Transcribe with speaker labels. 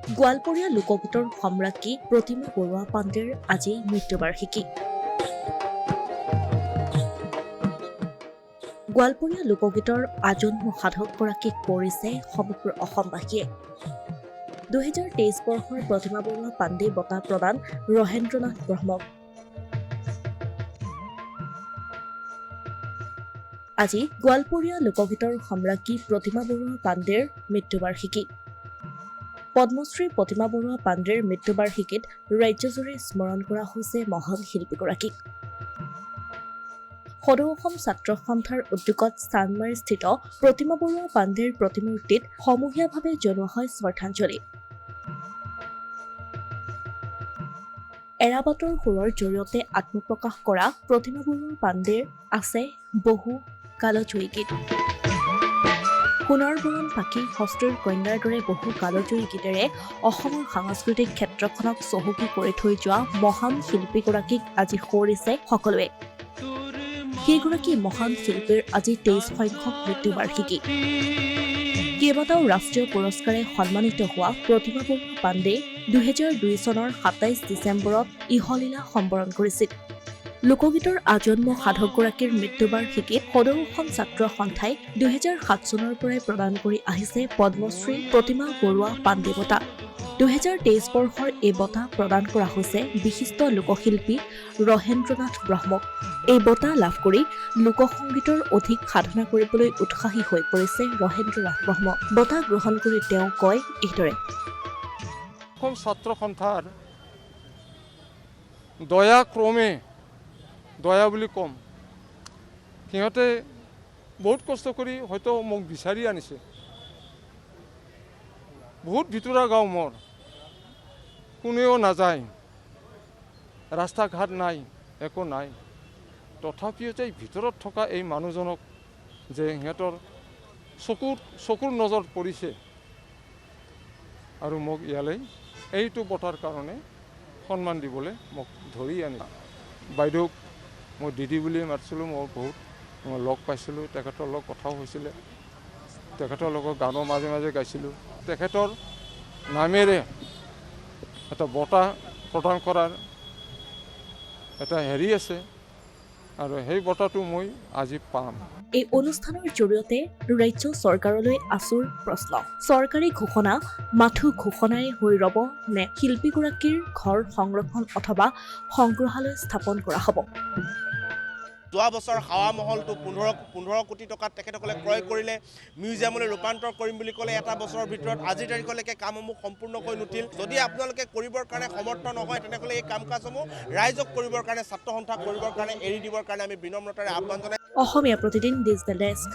Speaker 1: গোৱালপৰীয়া লোকগীতৰ সম্ৰাজ্ঞী প্ৰতিমা বৰুৱা পাণ্ডেৰ আজি মৃত্যুবাৰ্ষিকী। গোৱালপৰীয়া লোকগীতৰ আজন্ম সাধকগৰাকীক পৰিছে সমগ্ৰ অসমবাসীয়ে। 2023 বৰ্ষৰ প্ৰতিমা বৰুৱা পাণ্ডে বঁটা প্ৰদান ৰহেন্দ্ৰনাথ ব্ৰহ্মক। আজি গোৱালপৰীয়া লোকগীতৰ সম্ৰাজ্ঞী প্ৰতিমা বৰুৱা পাণ্ডেৰ মৃত্যুবাৰ্ষিকী। পদ্মশ্ৰী প্ৰতিমা বৰুৱা পাণ্ডেৰ মৃত্যুবাৰ্ষিকীত ৰাজ্যজুৰি স্মৰণ কৰা হৈছে মহান শিল্পীগৰাকীক। সদৌ অসম ছাত্ৰ সন্থাৰ উদ্যোগত চান্দমাৰীস্থিত প্ৰতিমা বৰুৱা পাণ্ডেৰ প্ৰতিমূৰ্তিত সমূহীয়াভাৱে জনোৱা হয় শ্ৰদ্ধাঞ্জলি। এৰাবাটৰ সুৰৰ জৰিয়তে আত্মপ্ৰকাশ কৰা প্ৰতিমা বৰুৱা পাণ্ডেৰ আছে বহু কালজয়ী গীত। সোণৰ বৰণ পাখি হস্তীৰ কন্যাৰ দৰে বহু কালজয়ী গীতেৰে অসমৰ সাংস্কৃতিক ক্ষেত্ৰখনক চহকী কৰি থৈ যোৱা মহান শিল্পীগৰাকীক আজি সোঁৱৰিছে সকলোৱে। সেইগৰাকী মহান শিল্পীৰ আজি 23 সংখ্যক মৃত্যুবাৰ্ষিকী। কেইবাটাও ৰাষ্ট্ৰীয় পুৰস্কাৰে সন্মানিত হোৱা প্ৰতিমা বৰুৱা পাণ্ডে 2002 চনৰ 27 ডিচেম্বৰত ইহলীলা সম্বৰণ কৰিছিল। লোকগীতৰ আজন্ম সাধকগৰাকীৰ মৃত্যুবাৰ্ষিকীত সদৌ অসম ছাত্ৰ সন্থাই 2007 চনৰ পৰাই প্ৰদান কৰি আহিছে পদ্মশ্ৰী প্ৰতিমা বৰুৱা পাণ্ডে বঁটা। 2023 বৰ্ষৰ এই বঁটা প্ৰদান কৰা হৈছে বিশিষ্ট লোকশিল্পী ৰহেন্দ্ৰনাথ ব্ৰহ্মক। এই বঁটা লাভ কৰি লোকসংগীতৰ অধিক সাধনা কৰিবলৈ উৎসাহী হৈ পৰিছে ৰহেন্দ্ৰনাথ ব্ৰহ্ম। বঁটা গ্ৰহণ কৰি তেওঁ কয় এইদৰে।
Speaker 2: অসম ছাত্ৰ সন্থাৰ দয়াক্ৰমে দয়া বুলি ক'ম, সিহঁতে বহুত কষ্ট কৰি হয়তো মোক বিচাৰি আনিছে। বহুত ভিতৰুৱা গাঁও মোৰ, কোনেও নাযায়, ৰাস্তা ঘাট নাই, একো নাই। তথাপিও যে ভিতৰত থকা এই মানুহজনক যে সিহঁতৰ চকুৰ নজৰ পৰিছে আৰু মোক ইয়ালৈ এইটো বঁটাৰ কাৰণে সন্মান দিবলৈ মোক ধৰি আনি। বাইদেউক মই দিদি বুলিয়ে মাতিছিলোঁ। মই লগ পাইছিলোঁ, তেখেতৰ লগত কথাও হৈছিলে, তেখেতৰ লগত গানো মাজে মাজে গাইছিলোঁ। তেখেতৰ নামেৰে এটা বঁটা প্ৰদান কৰাৰ এটা হেৰি আছে আৰু সেই বঁটাটো মই আজি পাম।
Speaker 1: এই অনুষ্ঠানৰ জৰিয়তে ৰাজ্য চৰকাৰলৈ আচুৰ প্ৰশ্ন। চৰকাৰী ঘোষণা মাথো ঘোষণাই হৈ ৰব নে শিল্পীগৰাকীৰ ঘৰ সংৰক্ষণ অথবা সংগ্ৰহালয় স্থাপন কৰা হ'ব?
Speaker 3: যোৱা বছৰ হাৱা মহলটো 15 কোটি টকাত তেখেতসকলে ক্ৰয় কৰিলে, মিউজিয়ামলৈ ৰূপান্তৰ কৰিম বুলি ক'লে। এটা বছৰৰ ভিতৰত আজিৰ তাৰিখলৈকে কামসমূহ সম্পূৰ্ণ হৈ নুঠিল। যদি আপোনালোকে কৰিবৰ কাৰণে সমৰ্থ নহয়, তেনেহ'লে এই কাম কাজসমূহ ৰাইজক কৰিবৰ কাৰণে, ছাত্ৰ সন্থাক কৰিবৰ কাৰণে এৰি দিবৰ কাৰণে আমি বিনম্ৰতাৰে আহ্বান জনাই।
Speaker 1: Asomiya Pratidin digital desk.